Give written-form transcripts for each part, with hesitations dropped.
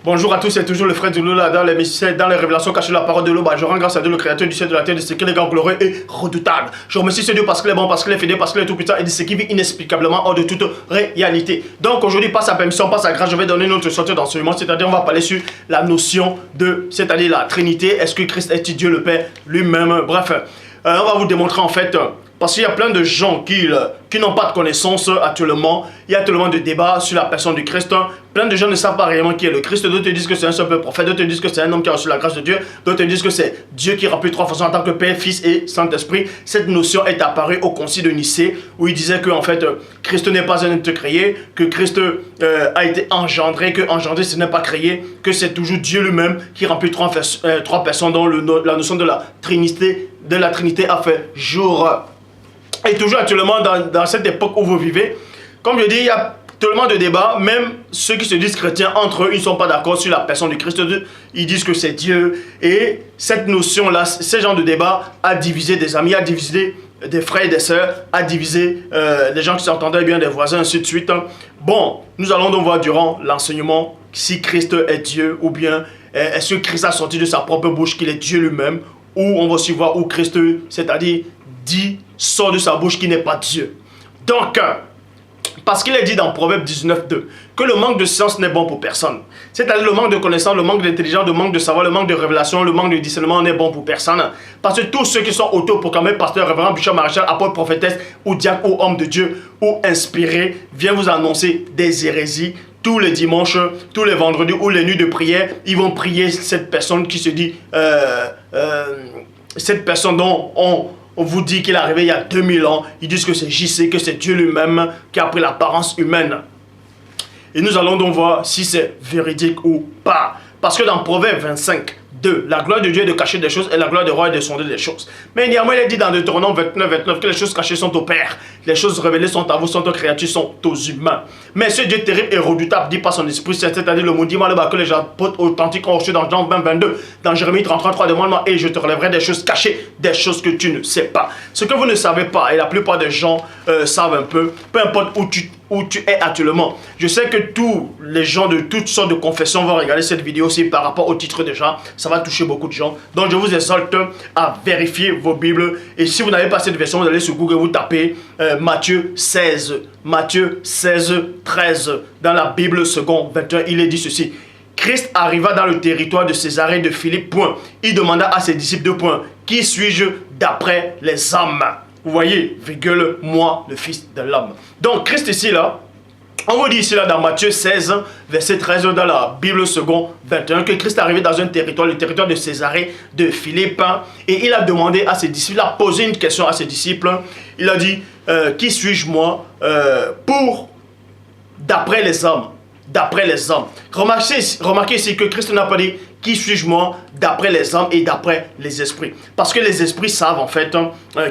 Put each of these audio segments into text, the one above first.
Bonjour à tous, c'est toujours le frère de Lola dans les révélations cachées de la parole de l'eau. Je rends grâce à Dieu, le créateur du ciel de la terre, de ce qu'il est grand, glorieux et redoutable. Je remercie ce Dieu parce qu'il est bon, parce qu'il est fidèle, parce qu'il est tout puissant et de ce qui vit inexplicablement hors de toute réalité. Donc aujourd'hui, par sa permission, par sa grâce, je vais donner notre sortie d'enseignement, c'est-à-dire on va parler sur la notion de, c'est-à-dire la Trinité. Est-ce que Christ est Dieu le Père lui-même? Bref, on va vous démontrer en fait. Parce qu'il y a plein de gens qui n'ont pas de connaissances actuellement. Il y a tellement de débats sur la personne du Christ. Plein de gens ne savent pas réellement qui est le Christ. D'autres disent que c'est un simple prophète. D'autres disent que c'est un homme qui a reçu la grâce de Dieu. D'autres disent que c'est Dieu qui remplit trois façons en tant que Père, Fils et Saint-Esprit. Cette notion est apparue au concile de Nicée où il disait que en fait, Christ n'est pas un être créé, que Christ a été engendré, que engendré ce n'est pas créé, que c'est toujours Dieu lui-même qui remplit trois personnes dont la notion de la Trinité a fait jour. Et toujours actuellement dans cette époque où vous vivez, comme je dis, il y a tellement de débats, même ceux qui se disent chrétiens entre eux, ils ne sont pas d'accord sur la personne du Christ. Ils disent que c'est Dieu. Et cette notion-là, ce genre de débat a divisé des amis, a divisé des frères et des sœurs, a divisé des gens qui s'entendaient bien, des voisins, ainsi de suite. Bon, nous allons donc voir durant l'enseignement si Christ est Dieu ou bien est-ce que Christ a sorti de sa propre bouche qu'il est Dieu lui-même, ou on va aussi voir où Christ, c'est-à-dire sort de sa bouche qui n'est pas Dieu. Donc, parce qu'il est dit dans Proverbe 19:2 que le manque de science n'est bon pour personne. C'est-à-dire le manque de connaissance, le manque d'intelligence, le manque de savoir, le manque de révélation, le manque de discernement n'est bon pour personne. Parce que tous ceux qui sont autoproclamés, pasteur, révérend, bishop, maréchal, apôtre, prophétesse, ou diacre, ou homme de Dieu, ou inspiré, viennent vous annoncer des hérésies. Tous les dimanches, tous les vendredis ou les nuits de prière, ils vont prier cette personne qui se dit, cette personne dont on vous dit qu'il est arrivé il y a 2000 ans. Ils disent que c'est JC, que c'est Dieu lui-même qui a pris l'apparence humaine. Et nous allons donc voir si c'est véridique ou pas. Parce que dans Proverbe 25:2, la gloire de Dieu est de cacher des choses et la gloire du roi est de sonder des choses. Mais néanmoins, il est dit dans Deutéronome 29:29 que les choses cachées sont au Père. Les choses révélées sont à vous, sont aux créatures, sont aux humains. Mais ce Dieu terrible et redoutable dit par son esprit, c'est-à-dire le maudit mal que les apôtres authentiques ont reçu dans Jean 20:22, dans Jérémie 33:3, demande-moi et je te relèverai des choses cachées, des choses que tu ne sais pas. Ce que vous ne savez pas, et la plupart des gens savent un peu importe où tu es actuellement. Je sais que tous les gens de toutes sortes de confessions vont regarder cette vidéo aussi par rapport au titre déjà. Ça va toucher beaucoup de gens. Donc je vous exhorte à vérifier vos Bibles. Et si vous n'avez pas cette version, vous allez sur Google, vous tapez Matthieu 16, 13. Dans la Bible second 21, il est dit ceci. Christ arriva dans le territoire de Césarée de Philippe. Point. Il demanda à ses disciples 2 points. Qui suis-je d'après les hommes? Vous voyez, virgule, moi, le Fils de l'homme. Donc, Christ ici, là, on vous dit ici, là, dans Matthieu 16, verset 13, dans la Bible second 21, que Christ est arrivé dans un territoire, le territoire de Césarée, de Philippe, et il a demandé à ses disciples, il a posé une question à ses disciples, il a dit, qui suis-je moi, d'après les hommes? D'après les hommes. Remarquez ici que Christ n'a pas dit qui suis-je moi d'après les hommes et d'après les esprits. Parce que les esprits savent en fait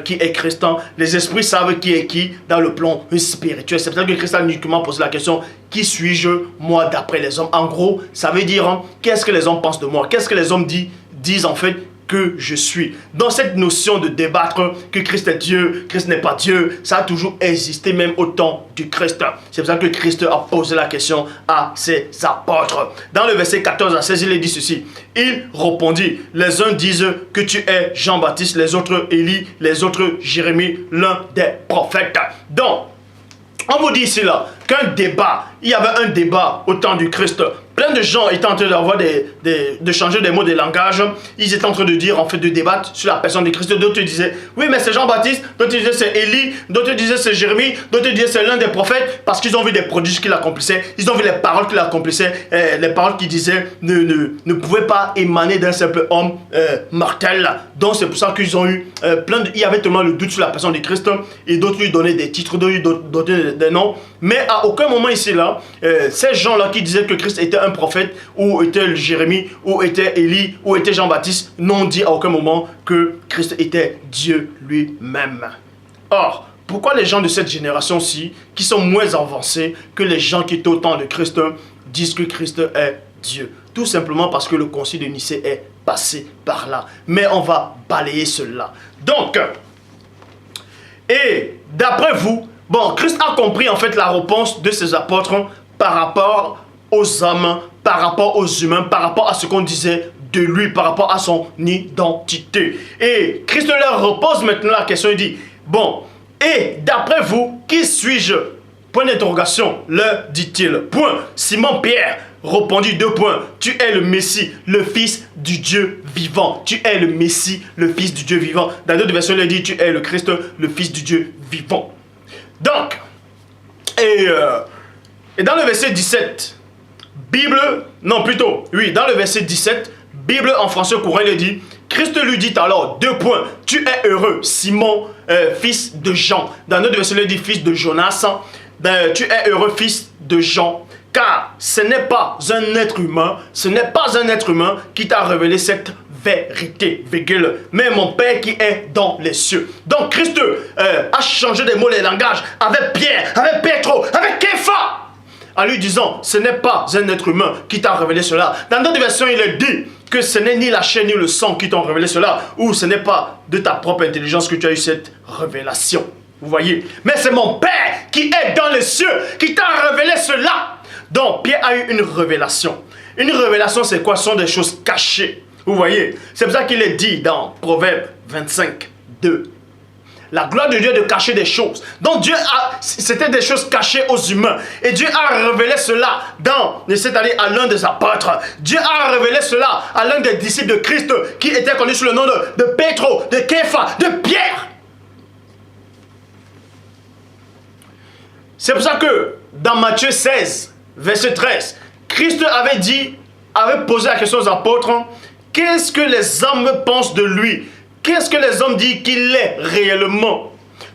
qui est Christ. Les esprits savent qui est qui dans le plan spirituel. C'est pour ça que Christ a uniquement posé la question qui suis-je moi d'après les hommes. En gros, ça veut dire qu'est-ce que les hommes pensent de moi. Qu'est-ce que les hommes disent en fait que je suis. Dans cette notion de débattre que Christ est Dieu, Christ n'est pas Dieu, ça a toujours existé même au temps du Christ. C'est pour ça que Christ a posé la question à ses apôtres. Dans le verset 14 à 16, il est dit ceci. Il répondit, les uns disent que tu es Jean-Baptiste, les autres Élie, les autres Jérémie, l'un des prophètes. Donc, on vous dit ici là qu'un débat, il y avait un débat au temps du Christ. Plein de gens étaient en train de changer des mots de langage. Ils étaient en train de dire, en fait, de débattre sur la personne du Christ. D'autres disaient, oui, mais c'est Jean-Baptiste. D'autres disaient, c'est Élie. D'autres disaient, c'est Jérémie. D'autres disaient, c'est l'un des prophètes. Parce qu'ils ont vu des prodiges qu'il accomplissait. Ils ont vu les paroles qu'il accomplissait. Les paroles qu'il disait ne pouvaient pas émaner d'un simple homme mortel. Donc, c'est pour ça qu'ils ont eu il y avait tellement le doute sur la personne du Christ. Et d'autres lui donnaient des titres, d'autres lui donnaient des noms. Mais à aucun moment ici, là, ces gens-là qui disaient que Christ était un prophète, ou était Jérémie, ou était Élie, ou était Jean-Baptiste, n'ont dit à aucun moment que Christ était Dieu lui-même. Or, pourquoi les gens de cette génération-ci, qui sont moins avancés que les gens qui étaient au temps de Christ, disent que Christ est Dieu? Tout simplement parce que le concile de Nicée est passé par là. Mais on va balayer cela. Donc, et d'après vous, bon, Christ a compris en fait la réponse de ses apôtres par rapport aux hommes, par rapport aux humains, par rapport à ce qu'on disait de lui, par rapport à son identité. Et Christ leur repose maintenant la question, il dit, bon, et d'après vous, qui suis-je? Point d'interrogation, leur dit-il. Point. Simon-Pierre répondit 2 points. Tu es le Messie, le Fils du Dieu vivant. Tu es le Messie, le Fils du Dieu vivant. Dans d'autres versions, il dit, tu es le Christ, le Fils du Dieu vivant. Donc, et dans le verset 17, Bible, non plutôt, oui, dans le verset 17, Bible en français courant, il dit, Christ lui dit alors, 2 points, tu es heureux, Simon, fils de Jean. Dans notre verset, il dit, fils de Jonas, tu es heureux, fils de Jean, car ce n'est pas un être humain, qui t'a révélé cette vérité, virgule, mais mon Père qui est dans les cieux. Donc Christ a changé des mots, les langages, avec Pierre, avec Pétro, avec Képha, en lui disant, ce n'est pas un être humain qui t'a révélé cela. Dans d'autres versions, il est dit que ce n'est ni la chair ni le sang qui t'ont révélé cela, ou ce n'est pas de ta propre intelligence que tu as eu cette révélation. Vous voyez? Mais c'est mon Père qui est dans les cieux qui t'a révélé cela. Donc, Pierre a eu une révélation. Une révélation, c'est quoi? Ce sont des choses cachées. Vous voyez? C'est pour ça qu'il est dit dans Proverbe 25, 2. La gloire de Dieu est de cacher des choses. Donc Dieu c'était des choses cachées aux humains. Et Dieu a révélé cela c'est-à-dire à l'un des apôtres. Dieu a révélé cela à l'un des disciples de Christ qui était connu sous le nom de Pétro, de Képha, de Pierre. C'est pour ça que dans Matthieu 16, verset 13, Christ avait posé la question aux apôtres, qu'est-ce que les hommes pensent de lui? Qu'est-ce que les hommes disent qu'il est réellement?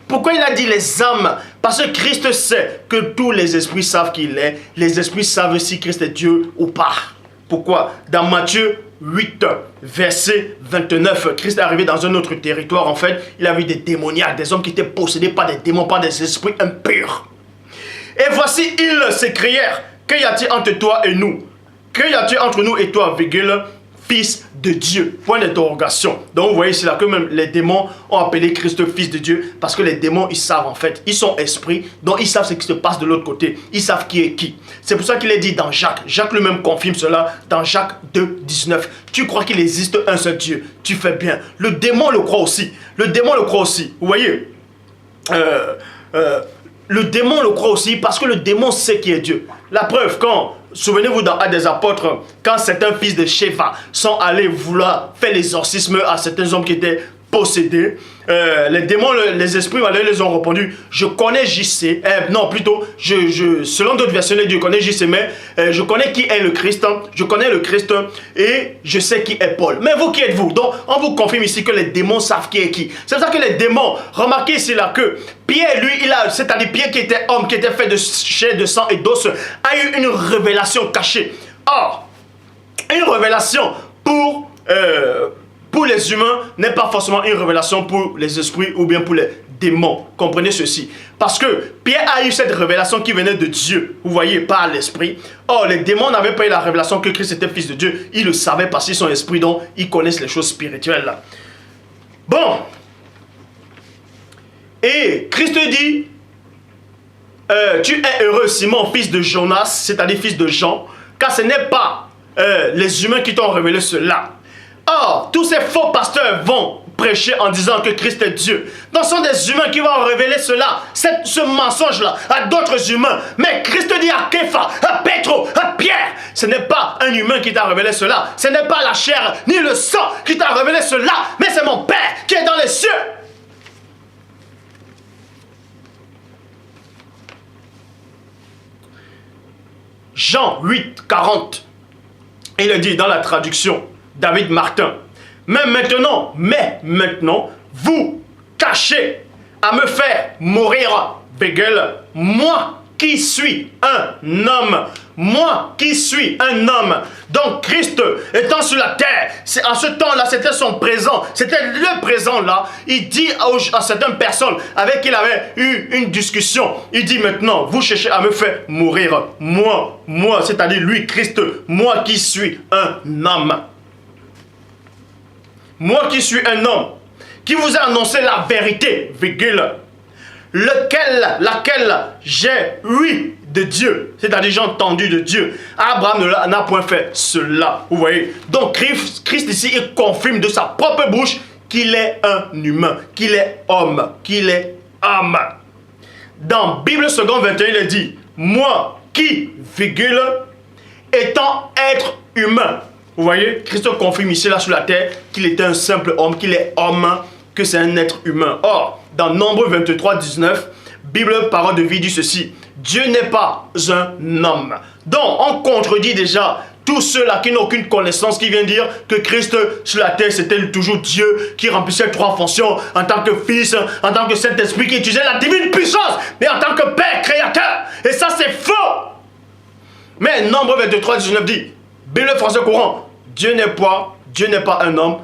Pourquoi il a dit les hommes? Parce que Christ sait que tous les esprits savent qu'il est. Les esprits savent si Christ est Dieu ou pas. Pourquoi? Dans Matthieu 8, verset 29, Christ est arrivé dans un autre territoire. En fait, il a vu des démoniaques, des hommes qui étaient possédés par des démons, par des esprits impurs. Et voici, ils s'écrièrent, qu'y a-t-il entre toi et nous? Qu'y a-t-il entre nous et toi, virgule, Fils de Dieu, point d'interrogation. Donc vous voyez ici là que même les démons ont appelé Christ Fils de Dieu, parce que les démons ils savent en fait, ils sont esprits, donc ils savent ce qui se passe de l'autre côté, ils savent qui est qui. C'est pour ça qu'il est dit dans Jacques, Jacques lui-même confirme cela dans Jacques 2, 19. Tu crois qu'il existe un seul Dieu, tu fais bien. Le démon le croit aussi, vous voyez. Le démon le croit aussi parce que le démon sait qui est Dieu. La preuve, souvenez-vous dans Actes des Apôtres, quand certains fils de Sceva sont allés vouloir faire l'exorcisme à certains hommes qui étaient possédés, les démons, les esprits, ils les ont répondu, je connais JC, non plutôt, selon d'autres versions, je connais JC, mais je connais qui est le Christ, et je sais qui est Paul. Mais vous qui êtes-vous? Donc on vous confirme ici que les démons savent qui est qui. C'est pour ça que les démons, remarquez ici là que Pierre, lui, c'est-à-dire Pierre qui était homme, qui était fait de chair, de sang et d'os, a eu une révélation cachée. Or, une révélation pour les humains n'est pas forcément une révélation pour les esprits ou bien pour les démons. Comprenez ceci. Parce que Pierre a eu cette révélation qui venait de Dieu, vous voyez, par l'esprit. Or, les démons n'avaient pas eu la révélation que Christ était fils de Dieu. Ils le savaient parce qu'ils sont esprits, donc ils connaissent les choses spirituelles. Là. Bon. Et Christ dit, tu es heureux Simon, fils de Jonas, c'est-à-dire fils de Jean, car ce n'est pas les humains qui t'ont révélé cela. Or, tous ces faux pasteurs vont prêcher en disant que Christ est Dieu. Donc, ce sont des humains qui vont révéler cela, ce mensonge-là, à d'autres humains. Mais Christ dit à Képha, à Pétro, à Pierre, ce n'est pas un humain qui t'a révélé cela. Ce n'est pas la chair ni le sang qui t'a révélé cela, mais c'est mon Père qui est dans les cieux. Jean 8, 40. Il le dit dans la traduction David Martin. Mais maintenant, vous tâchez à me faire mourir, bégueule, moi qui suis un homme. Moi qui suis un homme. Donc Christ étant sur la terre, en ce temps-là, c'était son présent. C'était le présent là. Il dit à certaines personnes avec qui il avait eu une discussion. Il dit maintenant, vous cherchez à me faire mourir. Moi, c'est-à-dire lui, Christ, moi qui suis un homme. Moi qui suis un homme, qui vous a annoncé la vérité, virgule, laquelle j'ai eu de Dieu. C'est-à-dire, j'ai entendu de Dieu. Abraham n'a point fait cela. Vous voyez? Donc, Christ ici, il confirme de sa propre bouche qu'il est un humain, qu'il est homme, qu'il est homme. Dans Bible seconde 21, il est dit, moi qui, virgule, étant être humain. Vous voyez, Christ confirme ici, là, sur la terre, qu'il était un simple homme, qu'il est homme, que c'est un être humain. Or, dans Nombre 23, 19, Bible, parole de vie, dit ceci, Dieu n'est pas un homme. Donc, on contredit déjà tous ceux-là qui n'ont aucune connaissance, qui viennent dire que Christ sur la terre, c'était toujours Dieu qui remplissait 3 fonctions en tant que Fils, en tant que Saint-Esprit, qui utilisait la divine puissance, mais en tant que Père créateur. Et ça, c'est faux. Mais Nombre 23, 19 dit, Bible français courant, Dieu n'est pas un homme,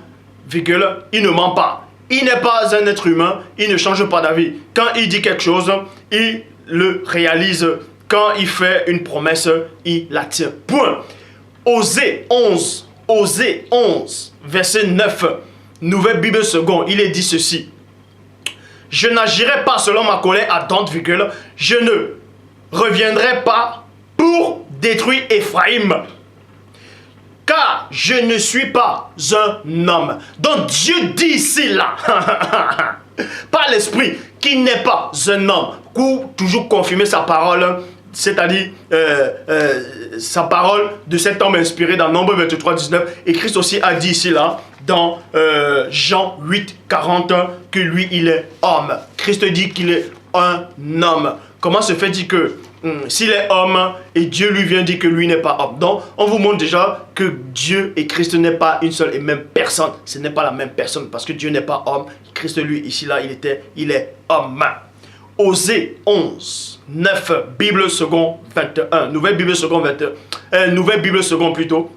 virgule, il ne ment pas. Il n'est pas un être humain, il ne change pas d'avis. Quand il dit quelque chose, il le réalise. Quand il fait une promesse, il la tient. Point. Osée 11, verset 9, Nouvelle Bible seconde, il est dit ceci. Je n'agirai pas selon ma colère ardente, virgule, je ne reviendrai pas pour détruire Éphraïm. Car je ne suis pas un homme. Donc Dieu dit ici là, par l'esprit, qu'il n'est pas un homme. Pour toujours confirmer sa parole, c'est-à-dire sa parole de cet homme inspiré dans Nombre 23, 19. Et Christ aussi a dit ici là, dans Jean 8, 40, que lui il est homme. Christ dit qu'il est un homme. Comment se fait-il que s'il est homme et Dieu lui vient dire que lui n'est pas homme? Donc, on vous montre déjà que Dieu et Christ n'est pas une seule et même personne. Ce n'est pas la même personne parce que Dieu n'est pas homme. Christ, lui, ici, là, il est homme. Osée 11, 9, Bible seconde 21, Nouvelle Bible seconde 21, Nouvelle Bible seconde plutôt.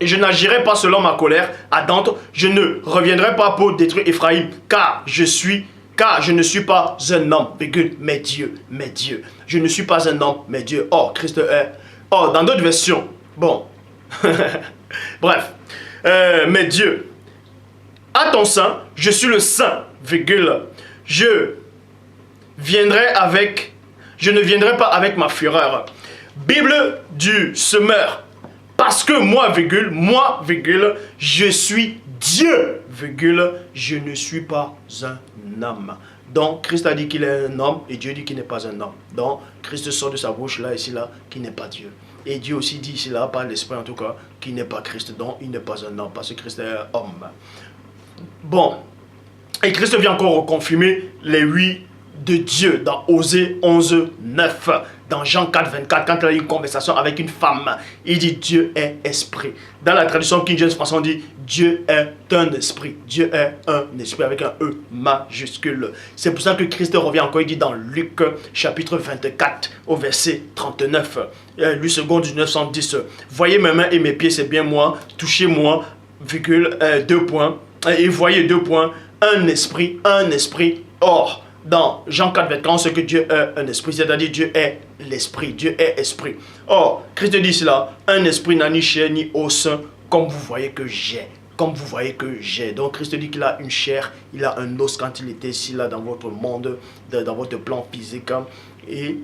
Et je n'agirai pas selon ma colère ardente, je ne reviendrai pas pour détruire Éphraïm, car je ne suis pas un homme, mais Dieu. Je ne suis pas un homme, mais Dieu. Or, Christ est. Or, dans d'autres versions, bon. Bref. Mais Dieu. À ton sein, je suis le saint, virgule. Je ne viendrai pas avec ma fureur. Bible du semeur. Parce que moi, virgule, je suis Dieu, virgule, je ne suis pas un homme. Donc, Christ a dit qu'il est un homme et Dieu dit qu'il n'est pas un homme. Donc, Christ sort de sa bouche là, ici, là, qu'il n'est pas Dieu. Et Dieu aussi dit ici, là, par l'Esprit en tout cas, qu'il n'est pas Christ. Donc, il n'est pas un homme parce que Christ est un homme. Bon. Et Christ vient encore reconfirmer les 8 de Dieu dans Osée 11, 9. Dans Jean 4, 24, quand il a eu une conversation avec une femme, il dit Dieu est esprit. Dans la traduction King James français, on dit Dieu est un esprit. Dieu est un esprit avec un E majuscule. C'est pour ça que Christ revient encore, il dit dans Luc chapitre 24 au verset 39. Lui second du 910. Voyez mes mains et mes pieds, c'est bien moi. Touchez-moi, virgule, 2 points. Et voyez 2 points. Un esprit. Or, dans Jean 4, 24, on sait que Dieu est un esprit, c'est-à-dire Dieu est l'esprit, Dieu est esprit. Or, Christ dit cela, un esprit n'a ni chair ni os, comme vous voyez que j'ai. Donc Christ dit qu'il a une chair, il a un os quand il était ici, là, dans votre monde, dans votre plan physique. Et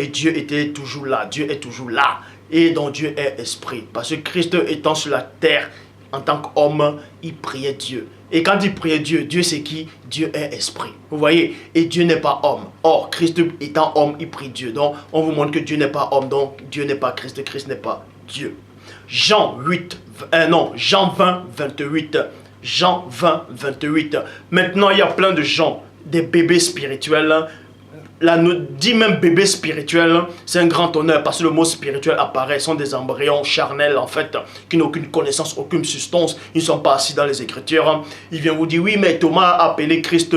Dieu était toujours là, Dieu est toujours là. Et donc Dieu est esprit. Parce que Christ étant sur la terre, en tant qu'homme, il priait Dieu. Et quand il priait Dieu, Dieu c'est qui? Dieu est esprit. Vous voyez? Et Dieu n'est pas homme. Or, Christ étant homme, il prie Dieu. Donc, on vous montre que Dieu n'est pas homme. Donc, Dieu n'est pas Christ. Christ n'est pas Dieu. Jean 20, 28. Jean 20, 28. Maintenant, il y a plein de gens, des bébés spirituels. Là, nous dit même bébé spirituel, c'est un grand honneur parce que le mot spirituel apparaît, ce sont des embryons charnels en fait, qui n'ont aucune connaissance, aucune substance, ils ne sont pas assis dans les Écritures. Il vient vous dire, oui, mais Thomas a appelé Christ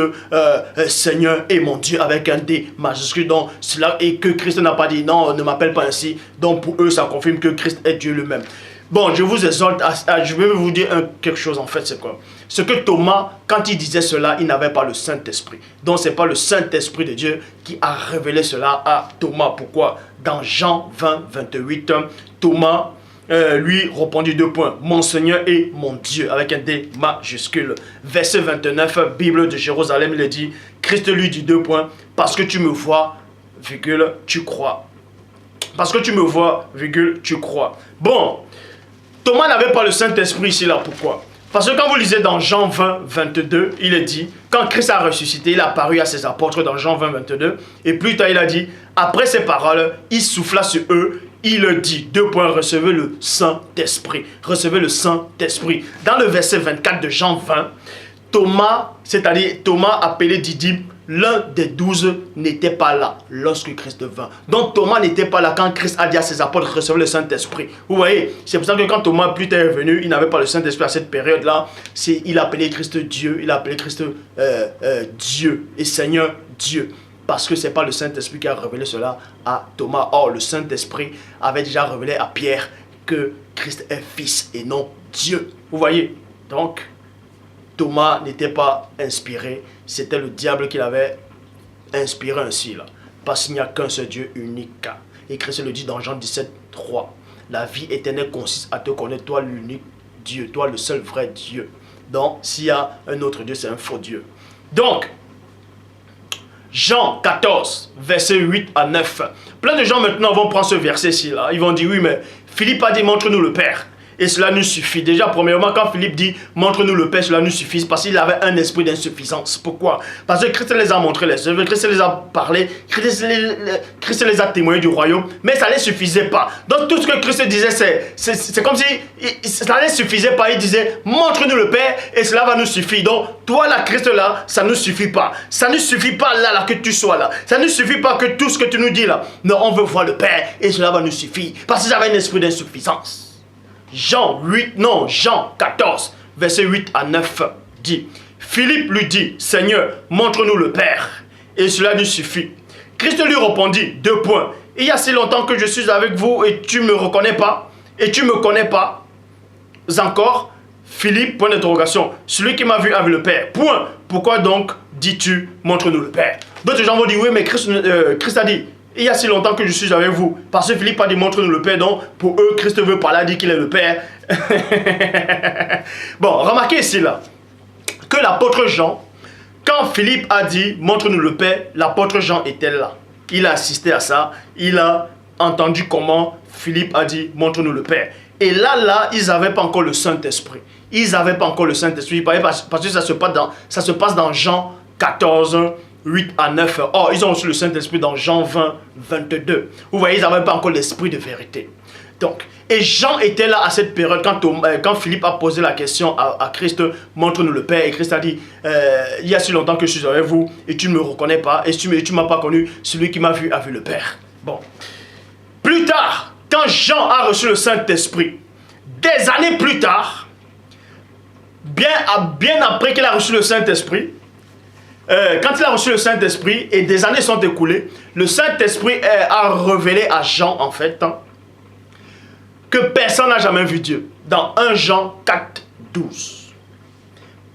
Seigneur et mon Dieu avec un D majuscule, donc cela, et que Christ n'a pas dit, non, ne m'appelle pas ainsi, donc pour eux, ça confirme que Christ est Dieu lui-même. Bon, je vous exhorte, je vais vous dire quelque chose en fait, c'est quoi? Ce que Thomas, quand il disait cela, il n'avait pas le Saint-Esprit. Donc, ce n'est pas le Saint-Esprit de Dieu qui a révélé cela à Thomas. Pourquoi? Dans Jean 20, 28, Thomas lui répondit 2 points. Mon Seigneur et mon Dieu, avec un D majuscule. Verset 29, Bible de Jérusalem, il dit, Christ lui dit 2 points, parce que tu me vois, virgule, tu crois. Parce que tu me vois, virgule, tu crois. Bon, Thomas n'avait pas le Saint-Esprit ici, là, pourquoi? Parce que quand vous lisez dans Jean 20, 22, il est dit, quand Christ a ressuscité, il a apparu à ses apôtres dans Jean 20, 22, et plus tard il a dit, après ces paroles, il souffla sur eux, il dit, recevez le Saint-Esprit, recevez le Saint-Esprit. Dans le verset 24 de Jean 20, Thomas, c'est-à-dire Thomas appelé Didyme, l'un des 12 n'était pas là lorsque Christ vint. Donc Thomas n'était pas là quand Christ a dit à ses apôtres recevez le Saint-Esprit. Vous voyez, c'est pour ça que quand Thomas plus tard est venu, il n'avait pas le Saint-Esprit à cette période-là. Il appelait Christ Dieu, il appelait Christ Dieu et Seigneur Dieu. Parce que ce n'est pas le Saint-Esprit qui a révélé cela à Thomas. Or, le Saint-Esprit avait déjà révélé à Pierre que Christ est Fils et non Dieu. Vous voyez, donc Thomas n'était pas inspiré, c'était le diable qui l'avait inspiré ainsi là. Parce qu'il n'y a qu'un seul Dieu unique. Et Christ le dit dans Jean 17, 3. La vie éternelle consiste à te connaître, toi l'unique Dieu, toi le seul vrai Dieu. Donc, s'il y a un autre Dieu, c'est un faux Dieu. Donc, Jean 14, verset 8 à 9. Plein de gens maintenant vont prendre ce verset-ci là. Ils vont dire, oui, mais Philippe a dit, montre-nous le Père. Et cela nous suffit. Déjà, premièrement, quand Philippe dit « Montre-nous le Père », cela nous suffit parce qu'il avait un esprit d'insuffisance. Pourquoi? Parce que Christ les a montré les œuvres, Christ les a parlé, Christ les a témoignés du royaume, mais ça ne les suffisait pas. Donc tout ce que Christ disait, c'est comme si ça ne les suffisait pas. Il disait « Montre-nous le Père et cela va nous suffire. » Donc toi là, Christ là, ça ne suffit pas. Ça ne suffit pas là que tu sois là. Ça ne suffit pas que tout ce que tu nous dis là. Non, on veut voir le Père et cela va nous suffire. Parce qu'ils avaient un esprit d'insuffisance. Jean 14, verset 8 à 9 dit, Philippe lui dit, Seigneur, montre-nous le Père, et cela nous suffit. Christ lui répondit, il y a si longtemps que je suis avec vous et tu ne me reconnais pas, et tu ne me connais pas encore. Philippe, point d'interrogation, celui qui m'a vu avec le Père, point. Pourquoi donc dis-tu, montre-nous le Père? D'autres gens vont dire, oui, mais Christ a dit, il y a si longtemps que je suis avec vous. Parce que Philippe a dit, montre-nous le Père. Donc, pour eux, Christ veut parler, a dit qu'il est le Père. Bon, remarquez ici, là, que l'apôtre Jean, quand Philippe a dit, montre-nous le Père, l'apôtre Jean était là. Il a assisté à ça. Il a entendu comment Philippe a dit, montre-nous le Père. Et là, ils n'avaient pas encore le Saint-Esprit. Ils n'avaient pas encore le Saint-Esprit. Parce que ça se passe dans Jean 14, 8 à 9. Or, ils ont reçu le Saint-Esprit dans Jean 20, 22. Vous voyez, ils n'avaient pas encore l'esprit de vérité. Donc, et Jean était là à cette période quand Philippe a posé la question à Christ, montre-nous le Père. Et Christ a dit, il y a si longtemps que je suis avec vous et tu ne me reconnais pas et tu ne m'as pas connu. Celui qui m'a vu a vu le Père. Bon. Plus tard, quand Jean a reçu le Saint-Esprit, des années plus tard, bien après qu'il a reçu le Saint-Esprit, quand il a reçu le Saint-Esprit et des années sont écoulées, le Saint-Esprit a révélé à Jean, en fait, que personne n'a jamais vu Dieu. Dans 1 Jean 4, 12.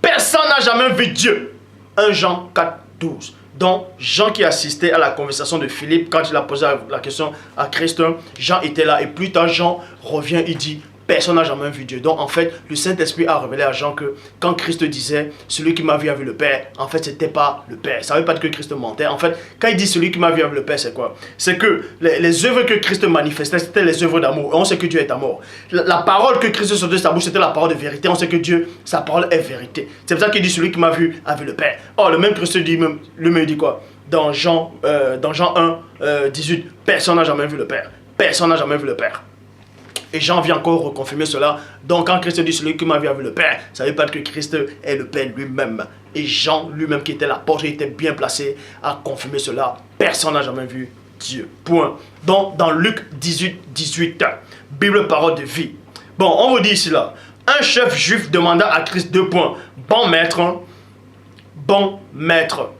Personne n'a jamais vu Dieu. 1 Jean 4, 12. Donc, Jean qui assistait à la conversation de Philippe, quand il a posé la question à Christ, Jean était là. Et plus tard, Jean revient, il dit, personne n'a jamais vu Dieu. Donc, en fait, le Saint-Esprit a révélé à Jean que quand Christ disait, celui qui m'a vu a vu le Père, en fait, ce n'était pas le Père. Ça ne veut pas dire que Christ mentait. En fait, quand il dit celui qui m'a vu a vu le Père, c'est quoi? C'est que les œuvres que Christ manifestait, c'était les œuvres d'amour. On sait que Dieu est amour. La parole que Christ sortait de sa bouche, c'était la parole de vérité. On sait que Dieu, sa parole est vérité. C'est pour ça qu'il dit celui qui m'a vu a vu le Père. Or, le même Christ dit, lui-même dit quoi? Dans Jean 1, 18, personne n'a jamais vu le Père. Personne n'a jamais vu le Père. Et Jean vient encore reconfirmer cela. Donc quand Christ dit celui qui m'a vu a vu le Père, ça ne veut pas dire que Christ est le Père lui-même. Et Jean lui-même qui était l'apôtre, il était bien placé à confirmer cela. Personne n'a jamais vu Dieu. Point. Donc dans Luc 18, 18, Bible parole de vie. Bon, on vous dit ici là. Un chef juif demanda à Christ 2 points. Bon maître,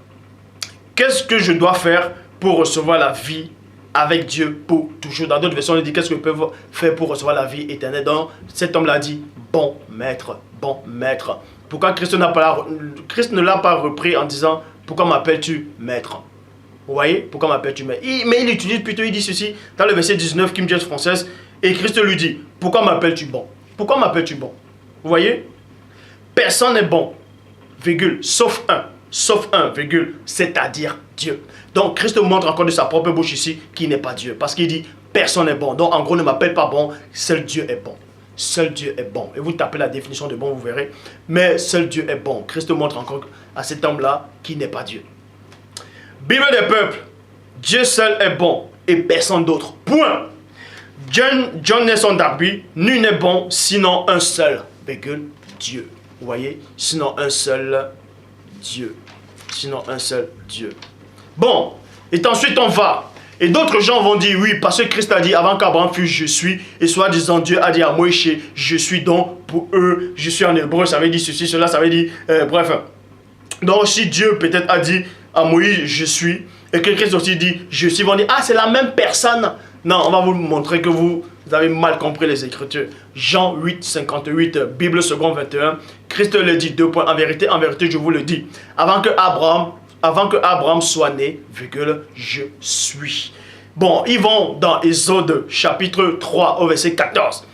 qu'est-ce que je dois faire pour recevoir la vie avec Dieu pour toujours? Dans d'autres versions, on dit qu'est-ce que je peux faire pour recevoir la vie éternelle. Donc, cet homme l'a dit, bon maître, bon maître. Pourquoi Christ ne l'a pas repris en disant, pourquoi m'appelles-tu maître? Vous voyez, pourquoi m'appelles-tu maître? Mais il utilise plutôt, il dit ceci, dans le verset 19, King James française, et Christ lui dit, pourquoi m'appelles-tu bon? Pourquoi m'appelles-tu bon? Vous voyez? Personne n'est bon, virgule, sauf un, virgule, c'est-à-dire Dieu. Donc Christ montre encore de sa propre bouche ici qu'il n'est pas Dieu. Parce qu'il dit, personne n'est bon. Donc en gros, ne m'appelle pas bon, seul Dieu est bon. Seul Dieu est bon. Et vous tapez la définition de bon, vous verrez. Mais seul Dieu est bon. Christ montre encore à cet homme-là qui n'est pas Dieu. Bible des peuples, Dieu seul est bon et personne d'autre. Point. John Nelson Darby, nul n'est bon sinon un seul, Dieu. Vous voyez? Sinon un seul Dieu. Sinon un seul Dieu. Bon, et ensuite on va. Et d'autres gens vont dire oui, parce que Christ a dit avant qu'Abraham fût je suis. Et soit disant Dieu a dit à Moïse je suis donc pour eux. Je suis en hébreu, ça veut dire ceci, cela, ça veut dire bref. Donc si Dieu peut-être a dit à Moïse je suis. Et que Christ aussi dit je suis, ils vont dire ah c'est la même personne. Non, on va vous montrer que vous avez mal compris les Écritures. Jean 8, 58, Bible seconde 21. Christ le dit, 2 points. En vérité, je vous le dis. Avant que Abraham soit né, je suis. Bon, ils vont dans Exode chapitre 3 au verset 14.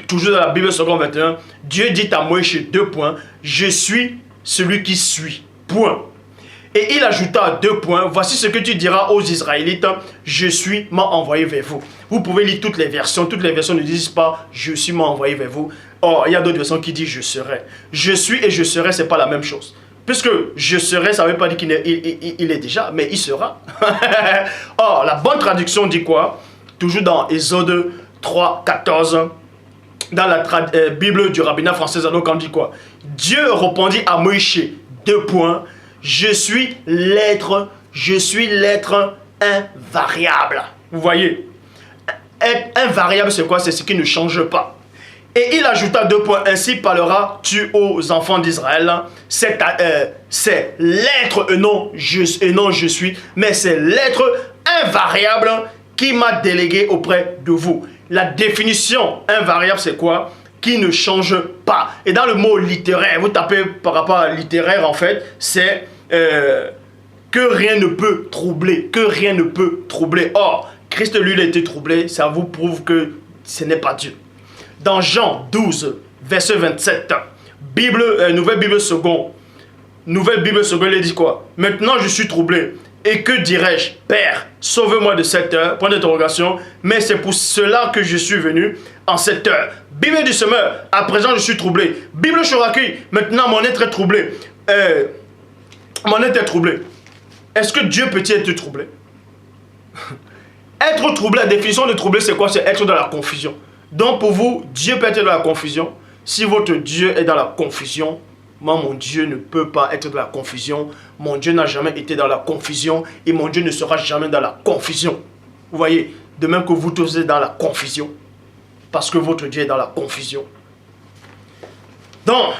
Toujours dans la Bible seconde 21. Dieu dit à Moïse, 2 points. Je suis celui qui suis. Point. Et il ajouta 2 points. Voici ce que tu diras aux Israélites. Je suis m'a envoyé vers vous. Vous pouvez lire toutes les versions. Toutes les versions ne disent pas je suis m'a envoyé vers vous. Or, il y a d'autres versions qui disent je serai. Je suis et je serai, ce n'est pas la même chose. Puisque je serai, ça ne veut pas dire qu'il est déjà, mais il sera. Or, la bonne traduction dit quoi? Toujours dans Exode 3, 14. Dans la Bible du rabbinat français, donc on dit quoi? Dieu répondit à Moïse, 2 points. Je suis l'être invariable. Vous voyez? Être invariable, c'est quoi? C'est ce qui ne change pas. Et il ajouta 2 points. Ainsi parleras-tu aux enfants d'Israël. C'est l'être et non je suis. Mais c'est l'être invariable qui m'a délégué auprès de vous. La définition invariable, c'est quoi? Qui ne change pas. Et dans le mot littéraire, vous tapez par rapport à littéraire, en fait, c'est que rien ne peut troubler. Que rien ne peut troubler. Or, Christ, lui, il a été troublé. Ça vous prouve que ce n'est pas Dieu. Dans Jean 12, verset 27, Nouvelle Bible seconde, il dit quoi? Maintenant, je suis troublé. Et que dirais-je? Père, sauve-moi de cette heure. Point d'interrogation. Mais c'est pour cela que je suis venu en cette heure. Bible du semeur, à présent je suis troublé. Bible Chouraki, maintenant mon être est troublé. Mon être est troublé. Est-ce que Dieu peut-il être troublé? Être troublé, la définition de troublé, c'est quoi? C'est être dans la confusion. Donc pour vous, Dieu peut être dans la confusion. Si votre Dieu est dans la confusion, moi, mon Dieu ne peut pas être dans la confusion. Mon Dieu n'a jamais été dans la confusion. Et mon Dieu ne sera jamais dans la confusion. Vous voyez, de même que vous tous êtes dans la confusion. Parce que votre Dieu est dans la confusion. Donc,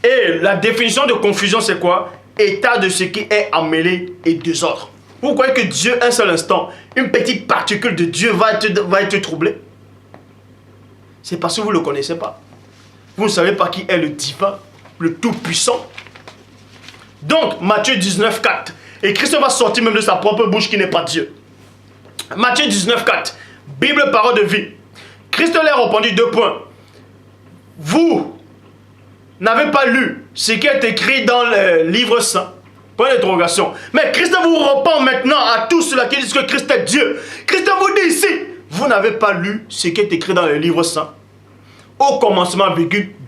et la définition de confusion, c'est quoi? État de ce qui est emmêlé et désordre. Vous croyez que Dieu, un seul instant, une petite particule de Dieu va être troublée? C'est parce que vous ne le connaissez pas. Vous ne savez pas qui est le divin, le tout-puissant. Donc, Matthieu 19, 4. Et Christ va sortir même de sa propre bouche qui n'est pas Dieu. Matthieu 19, 4. Bible, parole de vie. Christ leur répondit 2 points. Vous n'avez pas lu ce qui est écrit dans le livre saint. Point d'interrogation. Mais Christ vous répond maintenant à tous ceux qui disent que Christ est Dieu. Christ vous dit ici, vous n'avez pas lu ce qui est écrit dans le livre saint. Au commencement,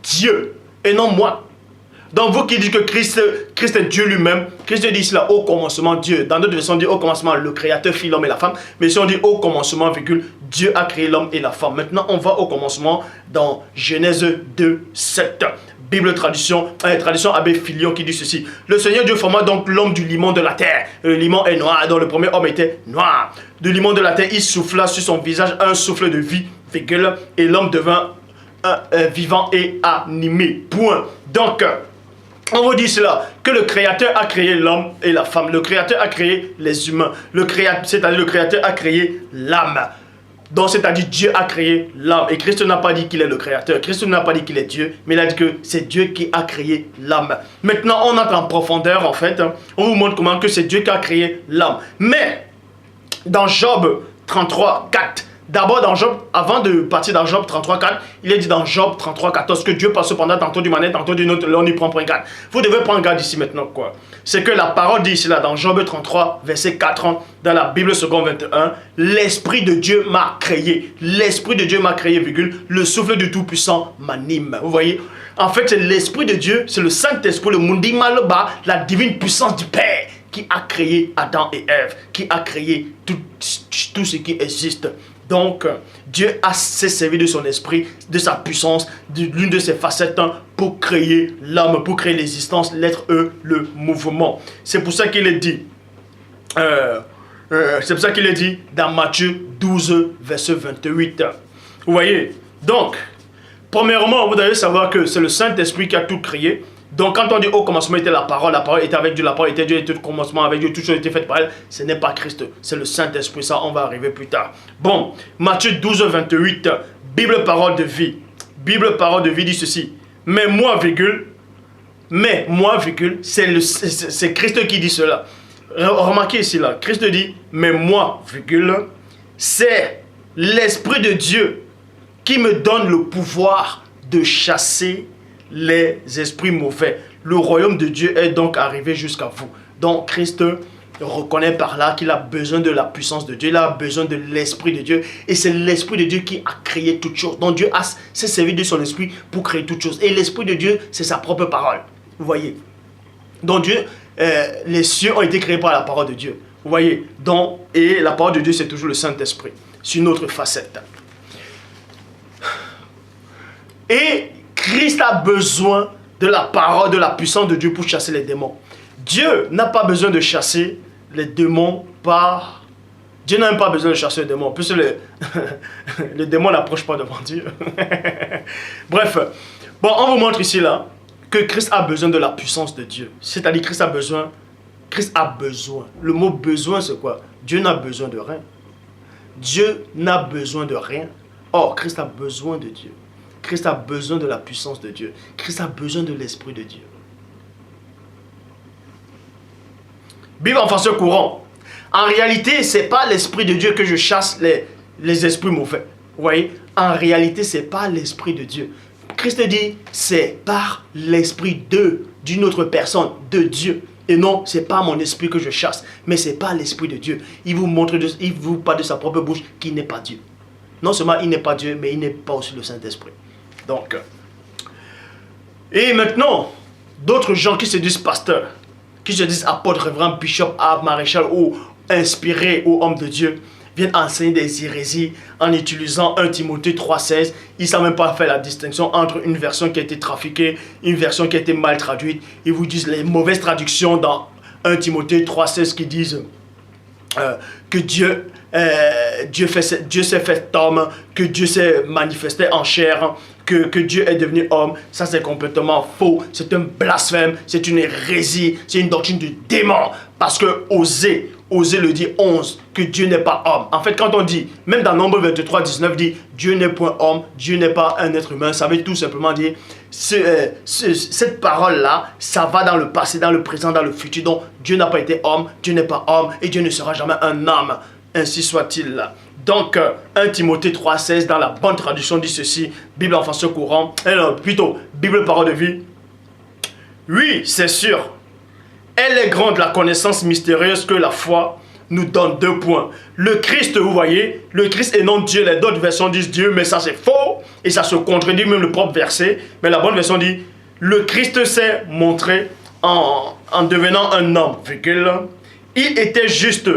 Dieu, et non moi. Donc vous qui dites que Christ est Dieu lui-même, Christ dit cela au commencement Dieu. Dans d'autres versions on dit au commencement le Créateur fit l'homme et la femme. Mais si on dit au commencement, Dieu a créé l'homme et la femme. Maintenant on va au commencement dans Genèse 2, 7. Bible tradition Abbé Filion qui dit ceci. Le Seigneur Dieu forma donc l'homme du limon de la terre. Le limon est noir, donc le premier homme était noir. Du limon de la terre, il souffla sur son visage un souffle de vie, et l'homme devint vivant et animé. Point. Donc, on vous dit cela, que le Créateur a créé l'homme et la femme. Le Créateur a créé les humains. C'est-à-dire le Créateur a créé l'âme. Donc, c'est-à-dire Dieu a créé l'âme. Et Christ n'a pas dit qu'il est le Créateur. Christ n'a pas dit qu'il est Dieu. Mais il a dit que c'est Dieu qui a créé l'âme. Maintenant, on entre en profondeur, en fait. On vous montre comment que c'est Dieu qui a créé l'âme. Mais, dans Job 33, 4, d'abord dans Job, avant de partir dans Job 33, 4, il est dit dans Job 33, 14 que Dieu passe cependant tantôt d'une manière, tantôt d'une autre, là on y prend point garde. Vous devez prendre garde ici maintenant, quoi. c'est que la parole dit ici là dans Job 33, verset 4, dans la Bible seconde 21, l'Esprit de Dieu m'a créé. L'Esprit de Dieu m'a créé, virgule, le souffle du Tout-Puissant m'anime. Vous voyez? En fait, c'est l'Esprit de Dieu, c'est le Saint-Esprit, le Mundi Maloba, la divine puissance du Père qui a créé Adam et Ève, qui a créé tout ce qui existe. Donc, Dieu s'est servi de son esprit, de sa puissance, de l'une de ses facettes pour créer l'homme, pour créer l'existence, l'être, le mouvement. C'est pour ça qu'il est dit, dans Matthieu 12, verset 28. Vous voyez? Donc, premièrement, vous devez savoir que c'est le Saint-Esprit qui a tout créé. Donc, quand on dit au commencement était la parole était avec Dieu, la parole était Dieu, et tout commencement avec Dieu, toute chose était faite par elle, ce n'est pas Christ, c'est le Saint-Esprit. Ça, on va arriver plus tard. Bon, Matthieu 12, 28, Bible parole de vie. Bible parole de vie dit ceci. Mais moi, virgule, c'est Christ qui dit cela. Remarquez ici, là, Christ dit, mais moi, virgule, c'est l'Esprit de Dieu qui me donne le pouvoir de chasser les esprits mauvais. Le royaume de Dieu est donc arrivé jusqu'à vous. Donc Christ reconnaît par là qu'il a besoin de la puissance de Dieu, il a besoin de l'Esprit de Dieu, et c'est l'Esprit de Dieu qui a créé toutes choses. Donc Dieu s'est servi de son Esprit pour créer toutes choses. Et l'Esprit de Dieu, c'est sa propre parole. Vous voyez? Donc Dieu, les cieux ont été créés par la parole de Dieu. Vous voyez? Donc, et la parole de Dieu, c'est toujours le Saint-Esprit. C'est une autre facette. Et Christ a besoin de la parole, de la puissance de Dieu pour chasser les démons. Dieu n'a pas besoin de chasser les démons par... Dieu n'a même pas besoin de chasser les démons, puisque les démons n'approchent pas devant Dieu. Bref, bon, on vous montre ici là que Christ a besoin de la puissance de Dieu. C'est-à-dire Christ a besoin. Le mot besoin, c'est quoi? Dieu n'a besoin de rien. Dieu n'a besoin de rien. Or, Christ a besoin de Dieu. Christ a besoin de la puissance de Dieu. Christ a besoin de l'Esprit de Dieu. Bible en français courant. En réalité, ce n'est pas l'Esprit de Dieu que je chasse les esprits mauvais. Vous voyez? En réalité, ce n'est pas l'Esprit de Dieu. Christ dit, c'est par l'Esprit d'une autre personne, de Dieu. Et non, ce n'est pas mon esprit que je chasse, mais ce n'est pas l'Esprit de Dieu. Il vous parle de sa propre bouche qui n'est pas Dieu. Non seulement il n'est pas Dieu, mais il n'est pas aussi le Saint-Esprit. Donc, et maintenant, d'autres gens qui se disent pasteurs, qui se disent apôtres, révérends, bishop, maréchal ou inspirés ou hommes de Dieu, viennent enseigner des hérésies en utilisant 1 Timothée 3,16. Ils ne savent même pas faire la distinction entre une version qui a été trafiquée, une version qui a été mal traduite. Ils vous disent les mauvaises traductions dans 1 Timothée 3,16 qui disent que Dieu s'est fait homme, que Dieu s'est manifesté en chair, que Dieu est devenu homme. Ça, c'est complètement faux. C'est un blasphème, c'est une hérésie, c'est une doctrine du démon. Parce que Osée le dit 11, que Dieu n'est pas homme. En fait, quand on dit, même dans Nombre 23, 19, dit Dieu n'est point homme, Dieu n'est pas un être humain, ça veut tout simplement dire, cette parole-là, ça va dans le passé, dans le présent, dans le futur. Donc, Dieu n'a pas été homme, Dieu n'est pas homme, et Dieu ne sera jamais un homme. Ainsi soit-il. Donc, 1 Timothée 3,16, dans la bonne traduction, dit ceci, Bible en français courant, plutôt, Bible parole de vie. Oui, c'est sûr. Elle est grande la connaissance mystérieuse que la foi nous donne 2 points. Le Christ, vous voyez, le Christ et non Dieu. Les d'autres versions disent Dieu, mais ça c'est faux. Et ça se contredit même le propre verset. Mais la bonne version dit, le Christ s'est montré en devenant un homme, virgule. Il était juste.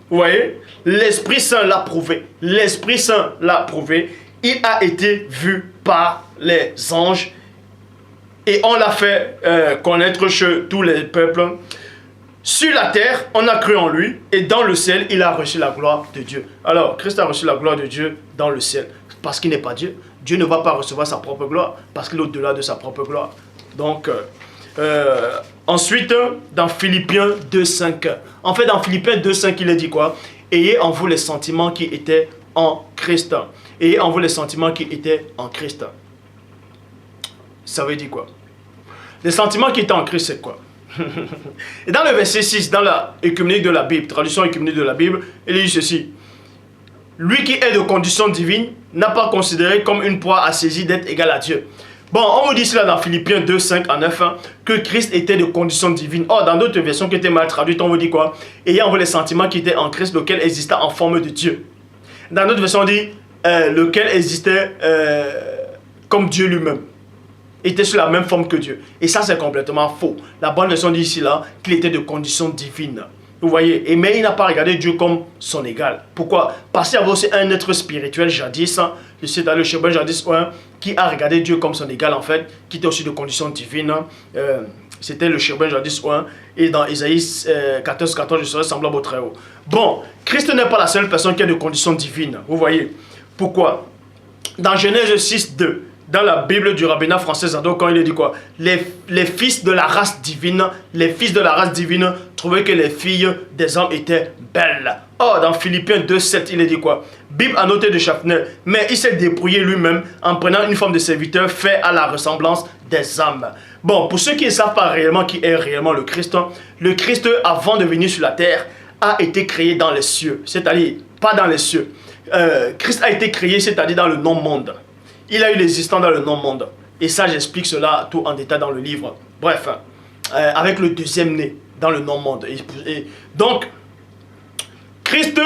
Vous voyez, l'Esprit Saint l'a prouvé. L'Esprit Saint l'a prouvé. Il a été vu par les anges. Et on l'a fait connaître chez tous les peuples. Sur la terre, on a cru en lui. Et dans le ciel, il a reçu la gloire de Dieu. Alors, Christ a reçu la gloire de Dieu dans le ciel. Parce qu'il n'est pas Dieu. Dieu ne va pas recevoir sa propre gloire. Parce qu'il est au-delà de sa propre gloire. Donc, ensuite, dans Philippiens 2,5. En fait, dans Philippiens 2,5, il est dit quoi? Ayez en vous les sentiments qui étaient en Christ. Ayez en vous les sentiments qui étaient en Christ. Ça veut dire quoi? Les sentiments qui étaient en Christ, c'est quoi? Et dans le verset 6, dans la œcuménique de la Bible, traduction œcuménique de la Bible, il dit ceci. Lui qui est de condition divine n'a pas considéré comme une proie à saisir d'être égal à Dieu, Bon, on vous dit cela dans Philippiens 2, 5 à 9, hein, que Christ était de condition divine. Or, dans d'autres versions qui étaient mal traduites, on vous dit quoi? Ayant les sentiments qui étaient en Christ, lequel existait en forme de Dieu. Dans d'autres versions, on dit lequel existait comme Dieu lui-même. Était sur la même forme que Dieu. Et ça, c'est complètement faux. La bonne version dit ici, là, qu'il était de condition divine. Vous voyez, mais il n'a pas regardé Dieu comme son égal. Pourquoi? Parce qu'il y avait aussi un être spirituel jadis, hein, je sais dans le chérubin jadis, hein, qui a regardé Dieu comme son égal en fait, qui était aussi de condition divine. Hein. C'était le chérubin jadis, hein, et dans Isaïe 14, 14, je serai semblable au Très-Haut. Bon, Christ n'est pas la seule personne qui a de condition divine. Vous voyez, pourquoi? Dans Genèse 6, 2, dans la Bible du rabbinat français Zadok, quand il est dit quoi? Les fils de la race divine, trouvaient que les filles des hommes étaient belles. Or, dans Philippiens 2, 7, il est dit quoi? Bible a noté de Schaffner, mais il s'est dépouillé lui-même en prenant une forme de serviteur fait à la ressemblance des hommes. Bon, pour ceux qui ne savent pas réellement qui est réellement le Christ, avant de venir sur la terre, a été créé dans les cieux, c'est-à-dire pas dans les cieux. Christ a été créé, c'est-à-dire dans le non-monde. Il a eu l'existence dans le non-monde. Et ça, j'explique cela tout en détail dans le livre. Bref, avec le deuxième né dans le non-monde. Donc, Christ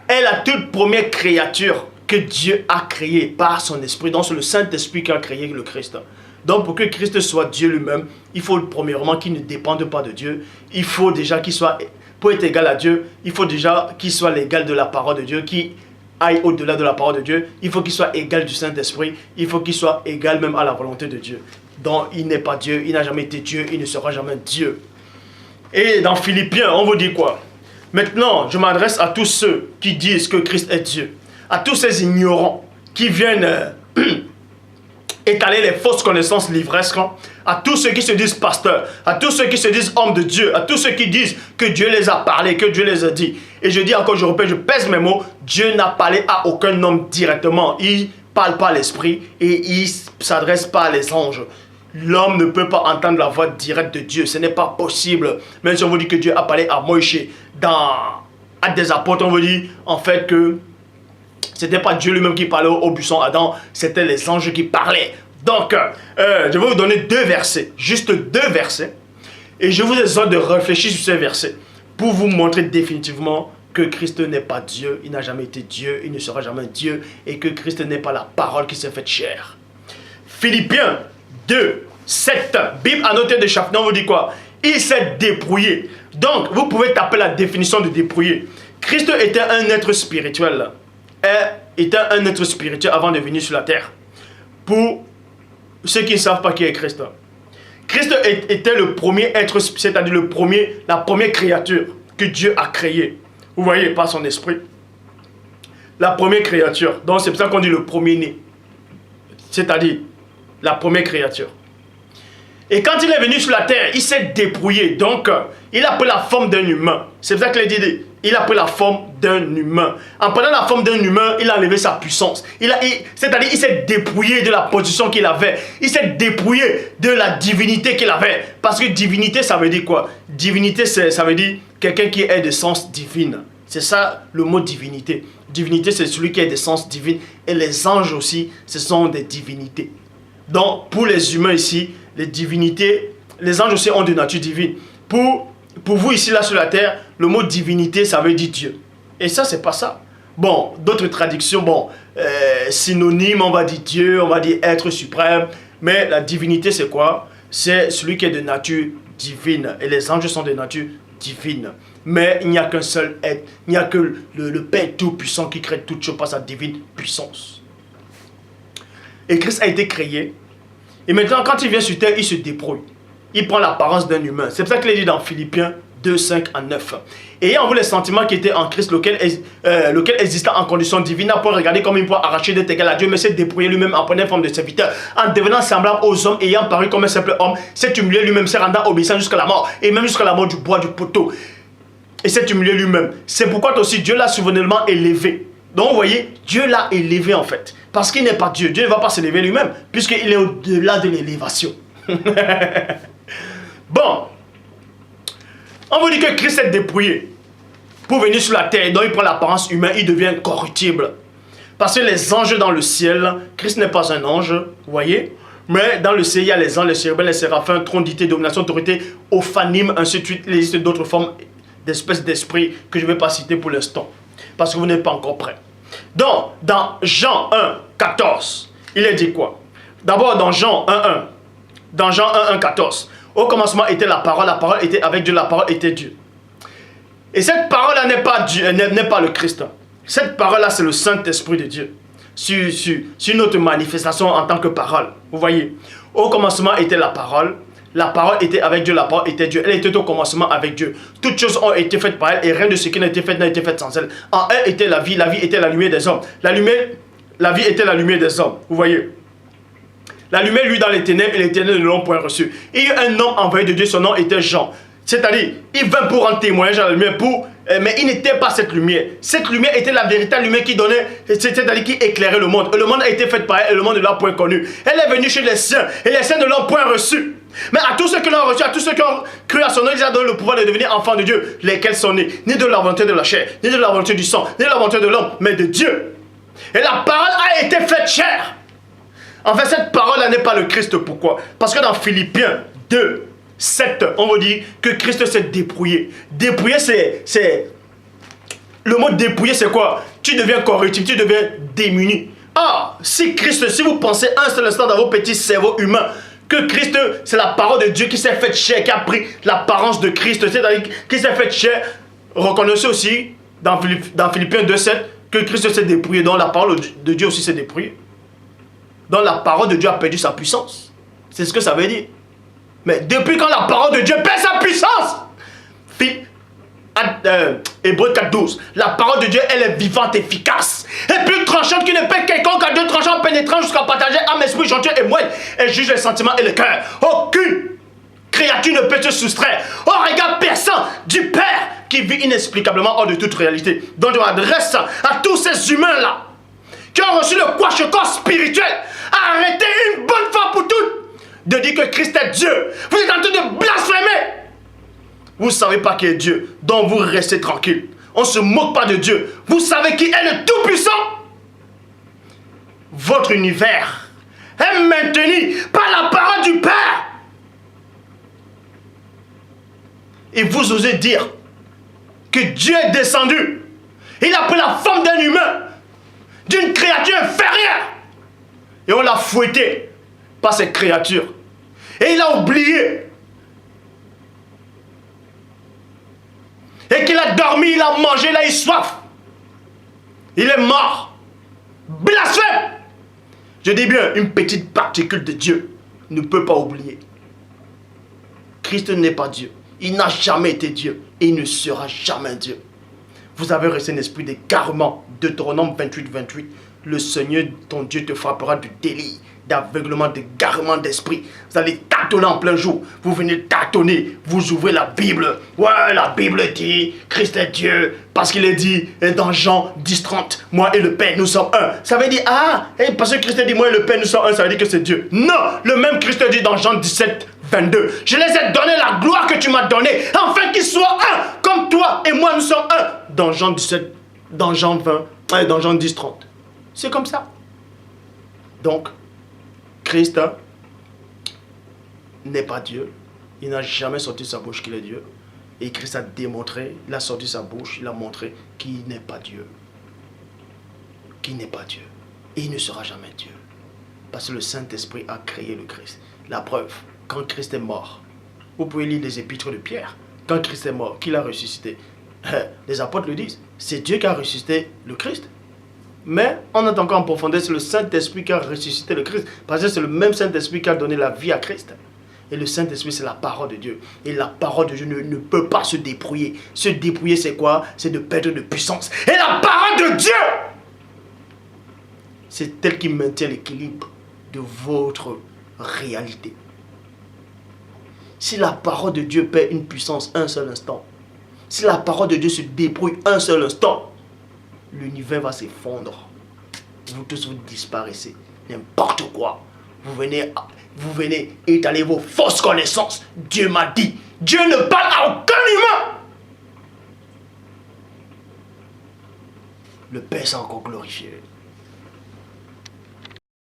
est la toute première créature que Dieu a créée par son esprit. Donc, c'est le Saint-Esprit qui a créé le Christ. Donc, pour que Christ soit Dieu lui-même, il faut premièrement qu'il ne dépende pas de Dieu. Il faut déjà qu'il soit, pour être égal à Dieu, il faut déjà qu'il soit l'égal de la parole de Dieu, qui aille au-delà de la parole de Dieu. Il faut qu'il soit égal du Saint-Esprit. Il faut qu'il soit égal même à la volonté de Dieu. Donc, il n'est pas Dieu, il n'a jamais été Dieu, il ne sera jamais Dieu. Et dans Philippiens, on vous dit quoi? Maintenant, je m'adresse à tous ceux qui disent que Christ est Dieu. À tous ces ignorants qui viennent étaler les fausses connaissances livresques, à tous ceux qui se disent pasteurs, à tous ceux qui se disent hommes de Dieu, à tous ceux qui disent que Dieu les a parlé, que Dieu les a dit. Et je dis encore, je répète, je pèse mes mots, Dieu n'a parlé à aucun homme directement. Il parle pas à l'esprit et il ne s'adresse pas à les anges. L'homme ne peut pas entendre la voix directe de Dieu, ce n'est pas possible. Même si on vous dit que Dieu a parlé à Moïse, dans Actes des Apôtres, on vous dit en fait que c'était pas Dieu lui-même qui parlait au buisson Adam, c'était les anges qui parlaient. Donc, je vais vous donner deux versets, juste deux versets. Et je vous exhorte de réfléchir sur ces versets pour vous montrer définitivement que Christ n'est pas Dieu, il n'a jamais été Dieu, il ne sera jamais Dieu, et que Christ n'est pas la parole qui s'est faite chair. Philippiens 2, 7, Bible a noté de Schaffner, on vous dit quoi? Il s'est dépouillé. Donc, vous pouvez taper la définition de dépouillé. Christ était un être spirituel. Était un être spirituel avant de venir sur la terre. Pour ceux qui ne savent pas qui est Christ. Christ était le premier être, c'est-à-dire la première créature que Dieu a créée. Vous voyez, par son esprit. La première créature. Donc, c'est pour ça qu'on dit le premier-né. C'est-à-dire la première créature. Et quand il est venu sur la terre, il s'est dépouillé. Donc, il a pris la forme d'un humain. C'est pour ça qu'il est dit, il a pris la forme d'un humain. En prenant la forme d'un humain, il a enlevé sa puissance. C'est-à-dire, il s'est dépouillé de la position qu'il avait. Il s'est dépouillé de la divinité qu'il avait. Parce que divinité, ça veut dire quoi? Divinité, ça veut dire quelqu'un qui est de sens divine. C'est ça le mot divinité. Divinité, c'est celui qui est de sens divine. Et les anges aussi, ce sont des divinités. Donc, pour les humains ici, les divinités, les anges aussi ont de nature divine. Pour vous ici, là, sur la terre, le mot divinité, ça veut dire Dieu. Et ça, c'est pas ça. Bon, d'autres traductions, bon, synonyme, on va dire Dieu, on va dire être suprême. Mais la divinité, c'est quoi? C'est celui qui est de nature divine. Et les anges sont de nature divine. Mais il n'y a qu'un seul être. Il n'y a que le Père Tout-Puissant qui crée toutes choses par sa divine puissance. Et Christ a été créé. Et maintenant, quand il vient sur terre, il se débrouille. Il prend l'apparence d'un humain. C'est pour ça qu'il est dit dans Philippiens 2, 5 à 9. Ayant vu les sentiments qui étaient en Christ, lequel existait en condition divine, n'a pas regardé comme il peut arracher d'être égal à Dieu, mais s'est débrouillé lui-même en prenant forme de serviteur, en devenant semblable aux hommes, ayant paru comme un simple homme, s'est humilié lui-même, s'est rendant obéissant jusqu'à la mort, et même jusqu'à la mort du bois du poteau. Et s'est humilié lui-même. C'est pourquoi aussi Dieu l'a souverainement élevé. Donc vous voyez, Dieu l'a élevé en fait. Parce qu'il n'est pas Dieu. Dieu ne va pas s'élever lui-même, puisqu'il est au-delà de l'élévation. Bon. On vous dit que Christ s'est dépouillé pour venir sur la terre. Donc il prend l'apparence humaine, il devient corruptible. Parce que les anges dans le ciel, Christ n'est pas un ange, vous voyez. Mais dans le ciel, il y a les anges, les chérubins, les séraphins, trône, dignité, domination, autorité, ophanime, ainsi de suite. Il existe d'autres formes d'espèces d'esprit que je ne vais pas citer pour l'instant. Parce que vous n'êtes pas encore prêts. Donc, dans Jean 1, 14, il est dit quoi? D'abord, dans Jean 1, 1. Dans Jean 1, 1, 14. Au commencement était la parole était avec Dieu, la parole était Dieu. Et cette parole-là n'est pas Dieu, n'est pas le Christ. Cette parole-là, c'est le Saint-Esprit de Dieu. Sur notre manifestation en tant que parole. Vous voyez, au commencement était la parole était avec Dieu, la parole était Dieu. Elle était au commencement avec Dieu. Toutes choses ont été faites par elle et rien de ce qui n'a été fait n'a été fait sans elle. En elle était la vie était la lumière des hommes. La vie était la lumière des hommes. Vous voyez. La lumière, lui, dans les ténèbres, et les ténèbres ne l'ont point reçu. Il y a un homme envoyé de Dieu, son nom était Jean. C'est-à-dire, il vint pour rendre témoignage à la lumière, mais il n'était pas cette lumière. Cette lumière était la véritable lumière qui donnait, c'est-à-dire qui éclairait le monde. Et le monde a été fait par elle et le monde ne l'a point connu. Elle est venue chez les siens et les siens ne l'ont point reçu. Mais à tous ceux qui l'ont reçu, à tous ceux qui ont cru à son nom, il a donné le pouvoir de devenir enfants de Dieu, lesquels sont nés, ni de la volonté de la chair, ni de la volonté du sang, ni de la volonté de l'homme, mais de Dieu. Et la parole a été faite chair. En fait, cette parole-là n'est pas le Christ. Pourquoi? Parce que dans Philippiens 2, 7, on vous dit que Christ s'est dépouillé. Dépouillé, c'est... Le mot dépouillé, c'est quoi? Tu deviens corruptible, tu deviens démuni. Ah, si Christ, si vous pensez un seul instant dans vos petits cerveaux humains, que Christ, c'est la parole de Dieu qui s'est faite chair, qui a pris l'apparence de Christ, c'est-à-dire qui s'est faite chair, reconnaissez aussi, dans Philippiens 2, 7, que Christ s'est dépouillé, donc la parole de Dieu aussi s'est dépouillée. Donc la parole de Dieu a perdu sa puissance. C'est ce que ça veut dire. Mais depuis quand la parole de Dieu perd sa puissance? Hébreux 4.12. La parole de Dieu, elle est vivante, efficace. Et plus tranchante qui ne peut quelconque à deux tranchants pénétrant jusqu'à partager âme, esprit, jointure et moelle. Elle juge les sentiments et le cœur. Aucune créature ne peut se soustraire au regard perçant du Père qui vit inexplicablement hors de toute réalité. Donc je m'adresse à tous ces humains-là qui ont reçu le quachecor spirituel. Arrêtez une bonne fois pour toutes de dire que Christ est Dieu. Vous êtes en train de blasphémer. Vous ne savez pas qui est Dieu, donc vous restez tranquille. On ne se moque pas de Dieu. Vous savez qui est le Tout-Puissant. Votre univers est maintenu par la parole du Père. Et vous osez dire que Dieu est descendu. Il a pris la forme d'un humain, d'une créature inférieure. Et on l'a fouetté par cette créature. Et il a oublié. Et qu'il a dormi, il a mangé, il a eu soif. Il est mort. Blasphème. Je dis bien, une petite particule de Dieu ne peut pas oublier. Christ n'est pas Dieu. Il n'a jamais été Dieu. Et il ne sera jamais Dieu. Vous avez reçu un esprit d'égarement. Deutéronome 28, 28. Le Seigneur, ton Dieu, te frappera du délire, d'aveuglement, d'égarement d'esprit. Vous allez tâtonner en plein jour. Vous venez tâtonner. Vous ouvrez la Bible. Ouais, la Bible dit, Christ est Dieu. Parce qu'il est dit dans Jean 10, 30, moi et le Père, nous sommes un. Ça veut dire, parce que Christ dit, moi et le Père, nous sommes un, ça veut dire que c'est Dieu. Non, le même Christ dit dans Jean 17, 22. Je les ai donné la gloire que tu m'as donnée, afin qu'ils soient un, comme toi et moi, nous sommes un. Dans Jean 17, dans Jean 20, dans Jean 10, 30. C'est comme ça. Donc, Christ n'est pas Dieu. Il n'a jamais sorti de sa bouche qu'il est Dieu. Et Christ a démontré, il a sorti sa bouche, il a montré qu'il n'est pas Dieu. Qu'il n'est pas Dieu. Et il ne sera jamais Dieu. Parce que le Saint-Esprit a créé le Christ. La preuve, quand Christ est mort, vous pouvez lire les épîtres de Pierre. Quand Christ est mort, qu'il a ressuscité. Les apôtres le disent. C'est Dieu qui a ressuscité le Christ. Mais on est encore en profondeur, c'est le Saint-Esprit qui a ressuscité le Christ. Parce que c'est le même Saint-Esprit qui a donné la vie à Christ. Et le Saint-Esprit, c'est la parole de Dieu. Et la parole de Dieu ne peut pas se dépouiller. Se dépouiller, c'est quoi? C'est de perdre de puissance. Et la parole de Dieu, c'est elle qui maintient l'équilibre de votre réalité. Si la parole de Dieu perd une puissance un seul instant, si la parole de Dieu se dépouille un seul instant, l'univers va s'effondre. Vous tous, vous disparaissez. N'importe quoi. Vous venez étaler vos fausses connaissances. Dieu m'a dit. Dieu ne parle à aucun humain. Le Père s'est encore glorifié.